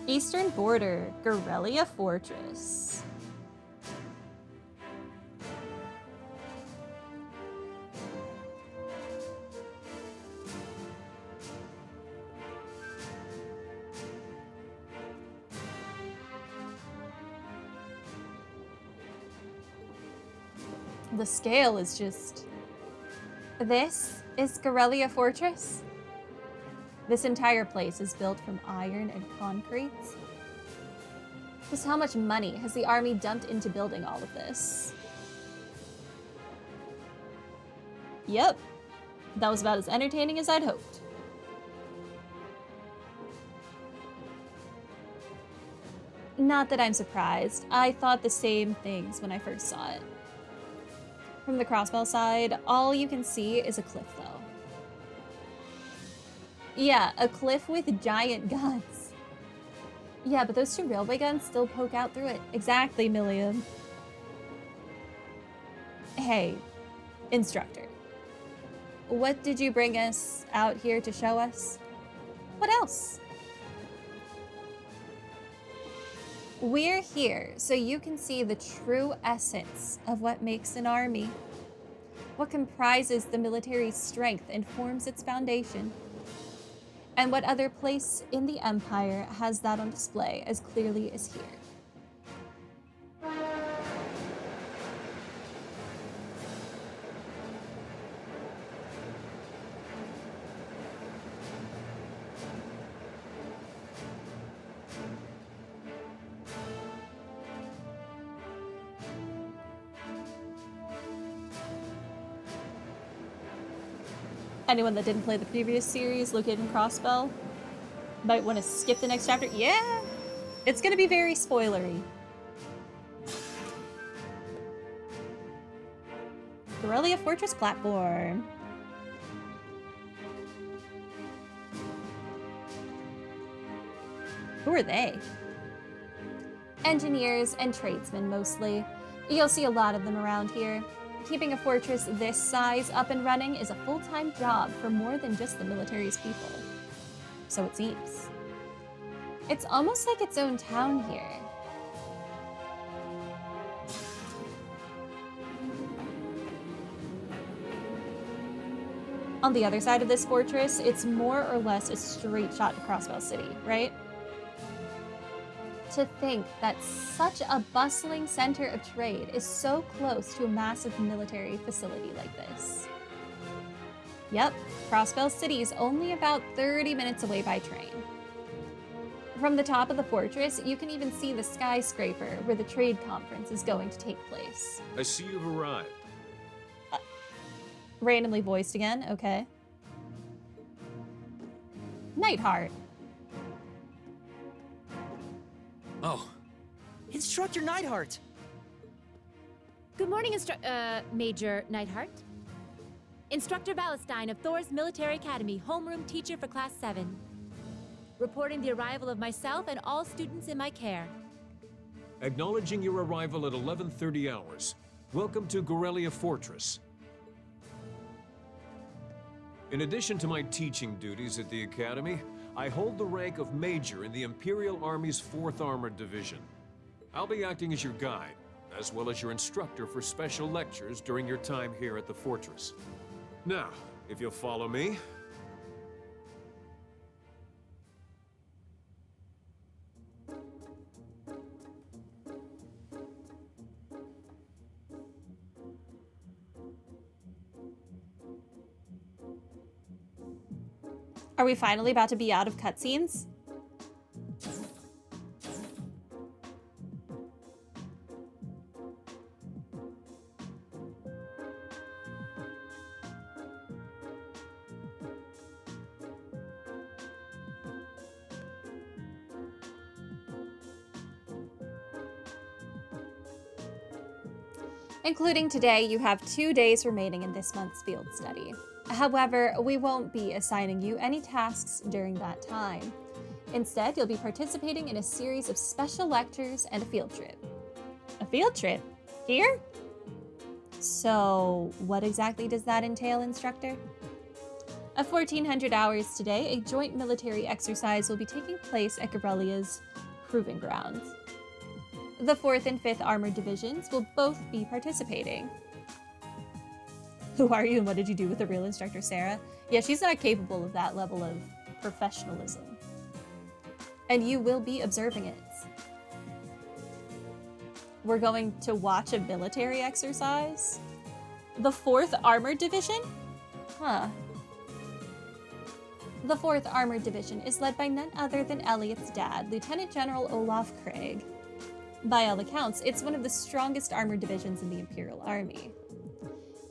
Eastern border, Guerrilla Fortress. The scale is just... This is Guerrilla Fortress? This entire place is built from iron and concrete. Just how much money has the army dumped into building all of this? Yep, that was about as entertaining as I'd hoped. Not that I'm surprised. I thought the same things when I first saw it. From the crossbow side, all you can see is a cliff, though. Yeah, a cliff with giant guns. Yeah, but those two railway guns still poke out through it. Exactly, Milliam. Hey, instructor. What did you bring us out here to show us? What else? We're here so you can see the true essence of what makes an army, what comprises the military's strength and forms its foundation, and what other place in the Empire has that on display as clearly as here. Anyone that didn't play the previous series located in Crossbell might want to skip the next chapter. Yeah, it's going to be very spoilery. Guerrilla Fortress platform. Who are they? Engineers and tradesmen, mostly. You'll see a lot of them around here. Keeping a fortress this size up and running is a full-time job for more than just the military's people. So it seems. It's almost like its own town here. On the other side of this fortress, it's more or less a straight shot to Crossbell City, right? To think that such a bustling center of trade is so close to a massive military facility like this. Yep, Crossbell City is only about 30 minutes away by train. From the top of the fortress, you can even see the skyscraper where the trade conference is going to take place. I see you've arrived. Randomly voiced again, okay. Neithardt. Oh. Instructor Neithardt! Good morning, Major Neithardt. Instructor Valestein of Thor's Military Academy, homeroom teacher for Class 7. Reporting the arrival of myself and all students in my care. Acknowledging your arrival at 11:30 hours. Welcome to Guerrilla Fortress. In addition to my teaching duties at the Academy, I hold the rank of Major in the Imperial Army's 4th Armored Division. I'll be acting as your guide, as well as your instructor for special lectures during your time here at the fortress. Now, if you'll follow me. Are we finally about to be out of cutscenes? Including today, you have 2 days remaining in this month's field study. However, we won't be assigning you any tasks during that time. Instead, you'll be participating in a series of special lectures and a field trip. A field trip? Here? So, what exactly does that entail, instructor? At 1400 hours today, a joint military exercise will be taking place at Garelia's proving grounds. The 4th and 5th Armored Divisions will both be participating. Who are you and what did you do with the real instructor, Sarah? Yeah, she's not capable of that level of professionalism. And you will be observing it. We're going to watch a military exercise? The 4th Armored Division? Huh. The 4th Armored Division is led by none other than Elliot's dad, Lieutenant General Olaf Craig. By all accounts, it's one of the strongest armored divisions in the Imperial Army.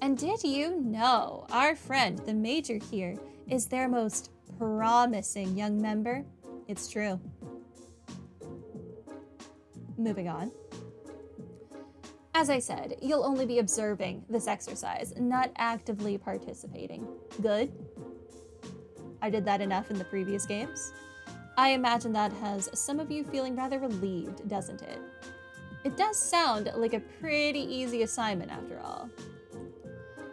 And did you know our friend, the Major here, is their most promising young member? It's true. Moving on. As I said, you'll only be observing this exercise, not actively participating. Good? I did that enough in the previous games. I imagine that has some of you feeling rather relieved, doesn't it? It does sound like a pretty easy assignment after all.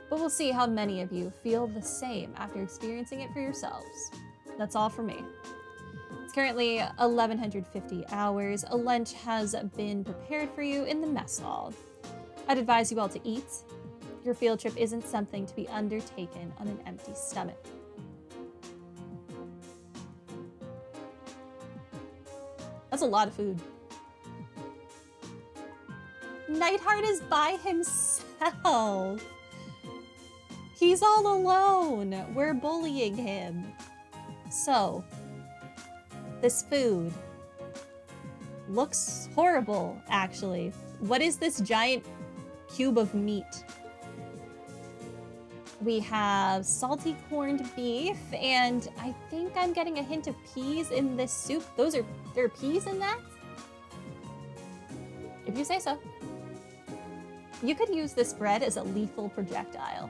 But we'll see how many of you feel the same after experiencing it for yourselves. That's all for me. It's currently 1150 hours. A lunch has been prepared for you in the mess hall. I'd advise you all to eat. Your field trip isn't something to be undertaken on an empty stomach. That's a lot of food. Neithardt is by himself. He's all alone. We're bullying him. So, this food looks horrible, actually. What is this giant cube of meat? We have salty corned beef, and I think I'm getting a hint of peas in this soup. There are peas in that? If you say so. You could use this bread as a lethal projectile.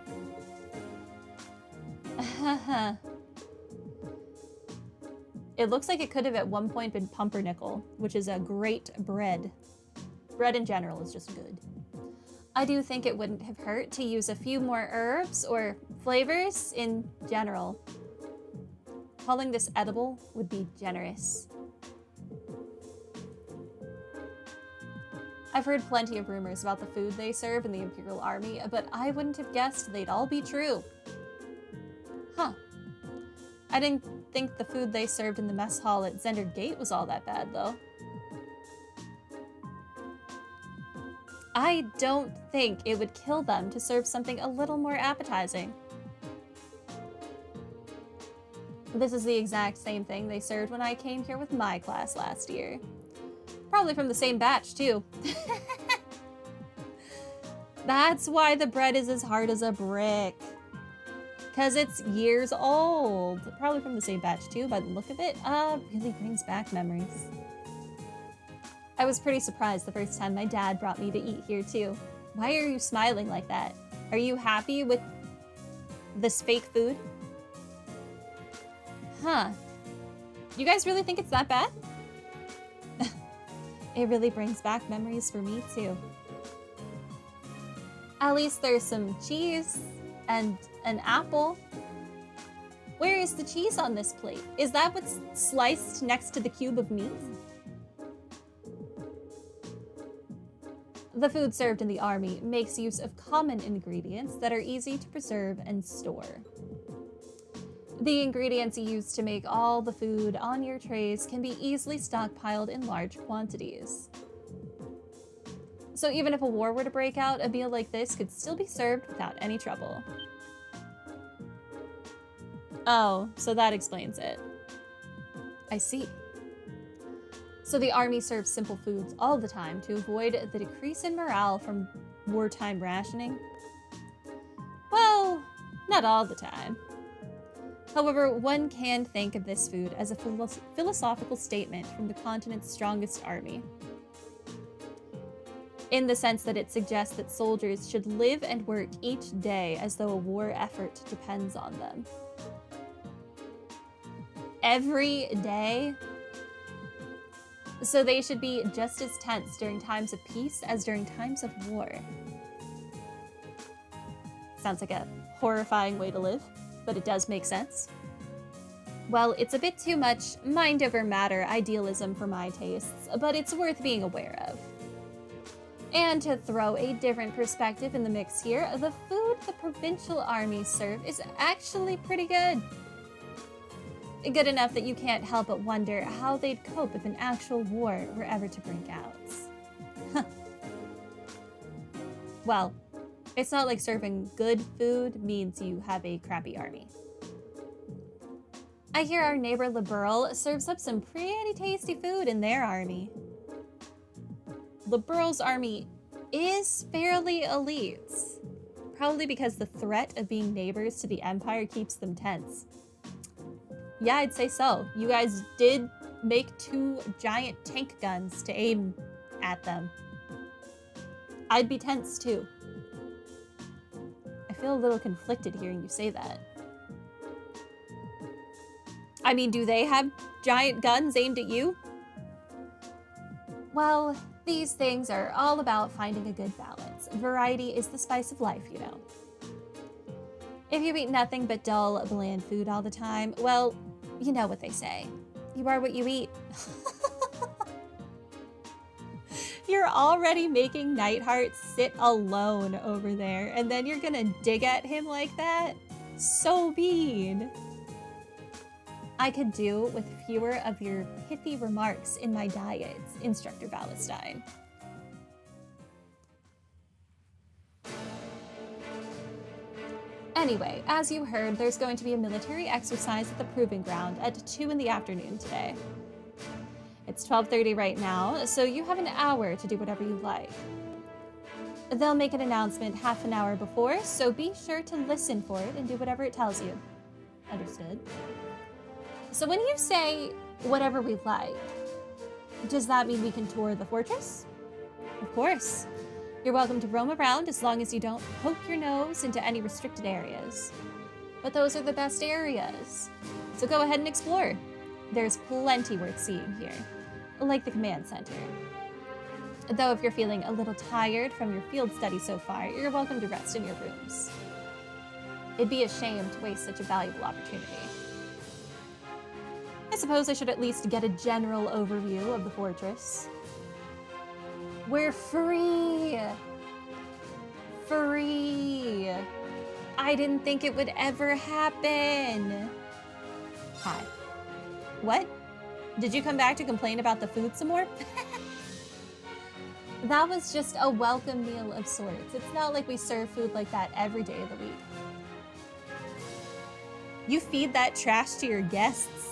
It looks like it could have at one point been pumpernickel, which is a great bread. Bread in general is just good. I do think it wouldn't have hurt to use a few more herbs or flavors in general. Calling this edible would be generous. I've heard plenty of rumors about the food they serve in the Imperial Army, but I wouldn't have guessed they'd all be true. Huh. I didn't think the food they served in the mess hall at Zender Gate was all that bad, though. I don't think it would kill them to serve something a little more appetizing. This is the exact same thing they served when I came here with my class last year. Probably from the same batch, too. That's why the bread is as hard as a brick. Because it's years old. Probably from the same batch, too, by the look of it. Really brings back memories. I was pretty surprised the first time my dad brought me to eat here, too. Why are you smiling like that? Are you happy with this fake food? Huh. You guys really think it's that bad? It really brings back memories for me, too. At least there's some cheese and an apple. Where is the cheese on this plate? Is that what's sliced next to the cube of meat? The food served in the army makes use of common ingredients that are easy to preserve and store. The ingredients used to make all the food on your trays can be easily stockpiled in large quantities. So even if a war were to break out, a meal like this could still be served without any trouble. Oh, so that explains it. I see. So the army serves simple foods all the time to avoid the decrease in morale from wartime rationing? Well, not all the time. However, one can think of this food as a philosophical statement from the continent's strongest army, in the sense that it suggests that soldiers should live and work each day as though a war effort depends on them. Every day? So they should be just as tense during times of peace as during times of war. Sounds like a horrifying way to live. but it does make sense. Well, it's a bit too much mind over matter idealism for my tastes, but it's worth being aware of. And to throw a different perspective in the mix here, the food the provincial armies serve is actually pretty good. Good enough that you can't help but wonder how they'd cope if an actual war were ever to break out. Well, it's not like serving good food means you have a crappy army. I hear our neighbor Liberal serves up some pretty tasty food in their army. Liberal's army is fairly elite, probably because the threat of being neighbors to the Empire keeps them tense. Yeah, I'd say so. You guys did make 2 giant tank guns to aim at them. I'd be tense too. I feel a little conflicted hearing you say that. I mean, do they have giant guns aimed at you? Well, these things are all about finding a good balance. Variety is the spice of life, you know. If you eat nothing but dull, bland food all the time, well, you know what they say. You are what you eat. You're already making Neithardt sit alone over there, and then you're gonna dig at him like that? So mean. I could do with fewer of your pithy remarks in my diets, Instructor Valestein. Anyway, as you heard, there's going to be a military exercise at the Proving Ground at 2 in the afternoon today. It's 12:30 right now, so you have an hour to do whatever you like. They'll make an announcement half an hour before, so be sure to listen for it and do whatever it tells you. Understood? So when you say, whatever we like, does that mean we can tour the fortress? Of course. You're welcome to roam around as long as you don't poke your nose into any restricted areas. But those are the best areas. So go ahead and explore. There's plenty worth seeing here, like the command center. Though if you're feeling a little tired from your field study so far, you're welcome to rest in your rooms. It'd be a shame to waste such a valuable opportunity. I suppose I should at least get a general overview of the fortress. We're free! Free! I didn't think it would ever happen! Hi. What? Did you come back to complain about the food some more? That was just a welcome meal of sorts. It's not like we serve food like that every day of the week. You feed that trash to your guests?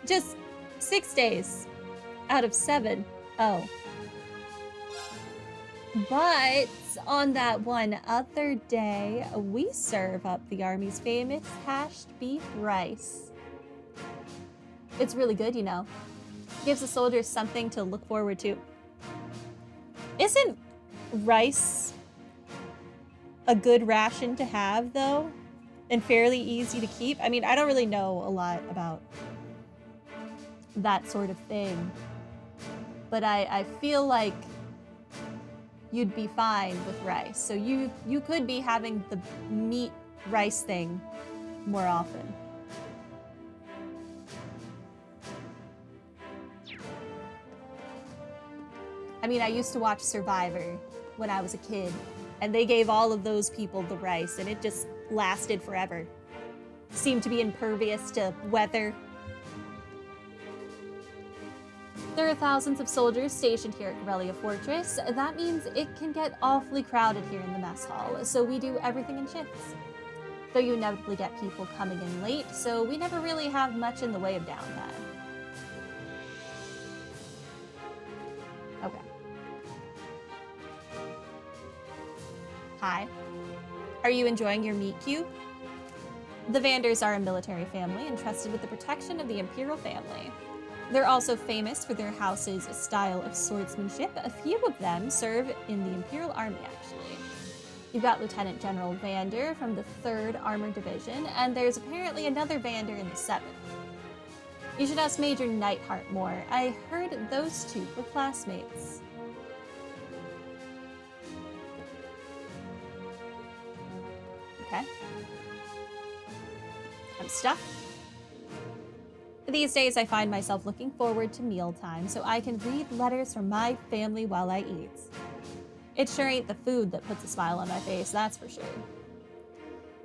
Just 6 days out of 7. Oh. But on that one other day, we serve up the Army's famous hashed beef rice. It's really good, you know. Gives the soldiers something to look forward to. Isn't rice a good ration to have, though? And fairly easy to keep? I mean, I don't really know a lot about that sort of thing. But I feel like you'd be fine with rice. So you could be having the meat rice thing more often. I mean, I used to watch Survivor when I was a kid, and they gave all of those people the rice, and it just lasted forever. Seemed to be impervious to weather. There are thousands of soldiers stationed here at Corellia Fortress. That means it can get awfully crowded here in the mess hall, so we do everything in shifts. Though you inevitably get people coming in late, so we never really have much in the way of downtime. Okay. Hi. Are you enjoying your meat cube? The Vanders are a military family entrusted with the protection of the Imperial family. They're also famous for their house's style of swordsmanship. A few of them serve in the Imperial Army, actually. You've got Lieutenant General Vander from the 3rd Armored Division, and there's apparently another Vander in the 7th. You should ask Major Neithardt more. I heard those two were classmates. Okay. I'm stuck. These days, I find myself looking forward to mealtime so I can read letters from my family while I eat. It sure ain't the food that puts a smile on my face, that's for sure.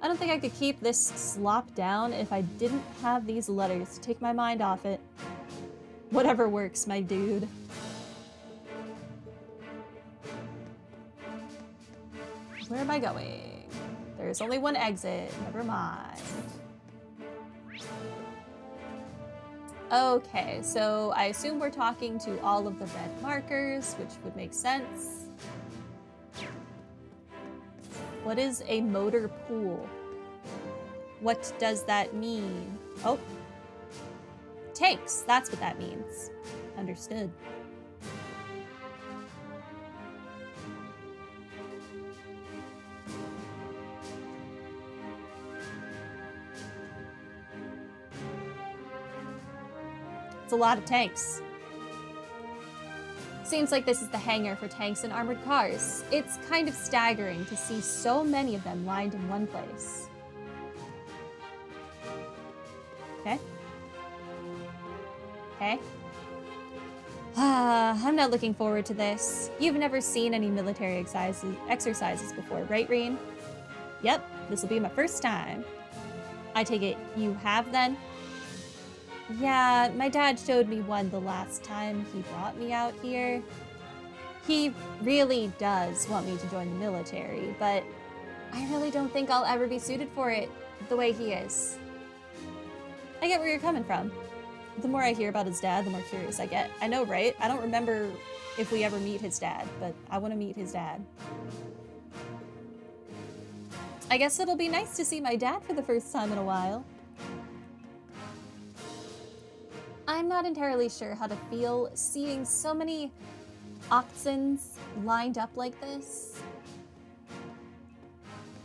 I don't think I could keep this slop down if I didn't have these letters to take my mind off it. Whatever works, my dude. Where am I going? There's only one exit. Never mind. Okay, so I assume we're talking to all of the red markers, which would make sense. What is a motor pool? What does that mean? Oh. Tanks, that's what that means. Understood. It's a lot of tanks. Seems like this is the hangar for tanks and armored cars. It's kind of staggering to see so many of them lined in one place. Okay. Okay. I'm not looking forward to this. You've never seen any military exercises before, right, Reen? Yep, this will be my first time. I take it you have then? Yeah, my dad showed me one the last time he brought me out here. He really does want me to join the military, but I really don't think I'll ever be suited for it the way he is. I get where you're coming from. The more I hear about his dad, the more curious I get. I know, right? I don't remember if we ever meet his dad, but I want to meet his dad. I guess it'll be nice to see my dad for the first time in a while. I'm not entirely sure how to feel seeing so many Oxens lined up like this.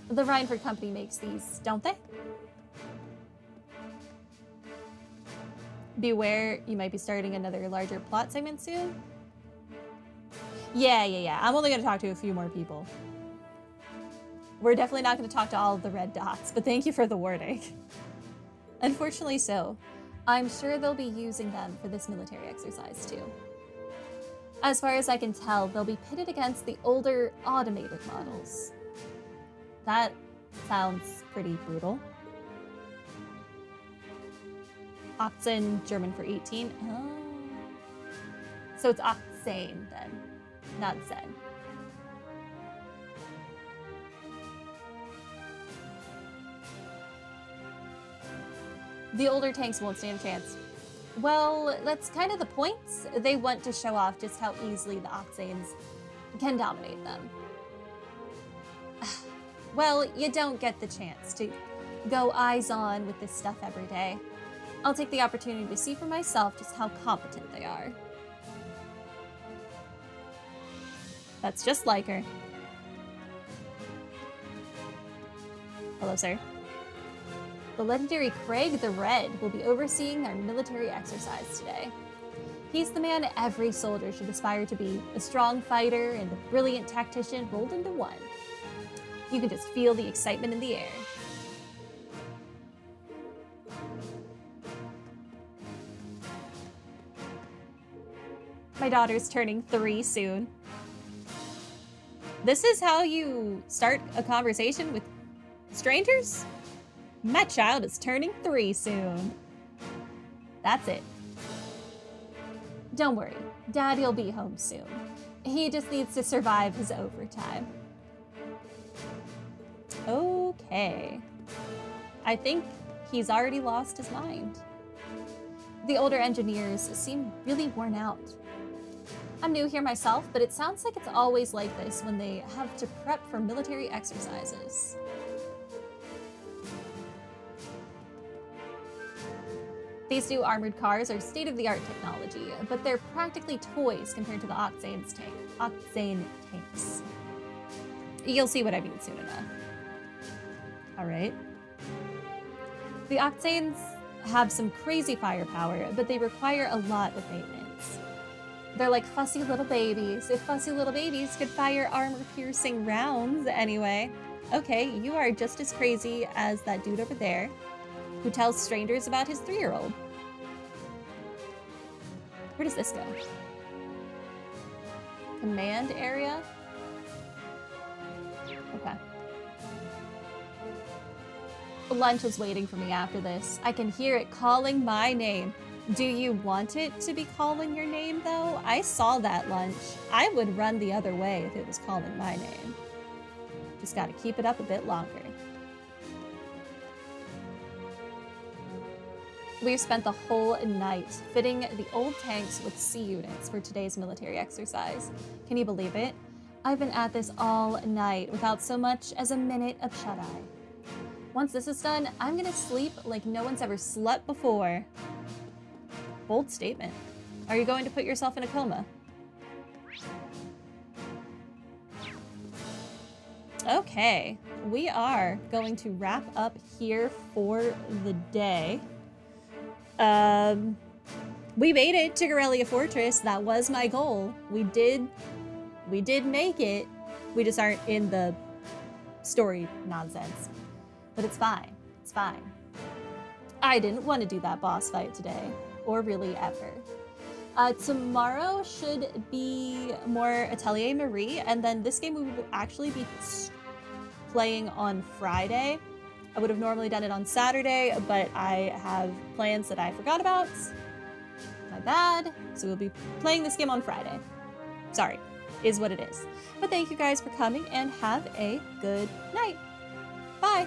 The Reinford Company makes these, don't they? Beware, you might be starting another larger plot segment soon. Yeah. I'm only going to talk to a few more people. We're definitely not going to talk to all of the red dots, but thank you for the warning. Unfortunately so. I'm sure they'll be using them for this military exercise too. As far as I can tell, they'll be pitted against the older automated models. That sounds pretty brutal. Oxen, German for 18. Oh. So it's Oxane then, not Zen. The older tanks won't stand a chance. Well, that's kind of the point. They want to show off just how easily the Oxanes can dominate them. Well, you don't get the chance to go eyes on with this stuff every day. I'll take the opportunity to see for myself just how competent they are. That's just like her. Hello, sir. The legendary Craig the Red will be overseeing our military exercise today. He's the man every soldier should aspire to be, a strong fighter and a brilliant tactician rolled into one. You can just feel the excitement in the air. My daughter's turning 3 soon. This is how you start a conversation with strangers? My child is turning 3 soon. That's it. Don't worry, Daddy'll be home soon. He just needs to survive his overtime. Okay. I think he's already lost his mind. The older engineers seem really worn out. I'm new here myself, but it sounds like it's always like this when they have to prep for military exercises. These new armored cars are state-of-the-art technology, but they're practically toys compared to the Oxane tanks. You'll see what I mean soon enough. All right. The Oxanes have some crazy firepower, but they require a lot of maintenance. They're like fussy little babies. If fussy little babies could fire armor-piercing rounds anyway. Okay, you are just as crazy as that dude over there who tells strangers about his 3-year-old. Where does this go? Command area? Okay. Lunch is waiting for me after this. I can hear it calling my name. Do you want it to be calling your name, though? I saw that lunch. I would run the other way if it was calling my name. Just gotta keep it up a bit longer. We've spent the whole night fitting the old tanks with C units for today's military exercise. Can you believe it? I've been at this all night without so much as a minute of shut-eye. Once this is done, I'm gonna sleep like no one's ever slept before. Bold statement. Are you going to put yourself in a coma? Okay, we are going to wrap up here for the day. We made it to Corellia Fortress. That was my goal. We did make it. We just aren't in the story nonsense. But it's fine. It's fine. I didn't want to do that boss fight today, or really ever. Tomorrow should be more Atelier Marie, and then this game we will actually be playing on Friday. I would have normally done it on Saturday, but I have plans that I forgot about. My bad. So we'll be playing this game on Friday. Sorry, is what it is. But thank you guys for coming, and have a good night. Bye.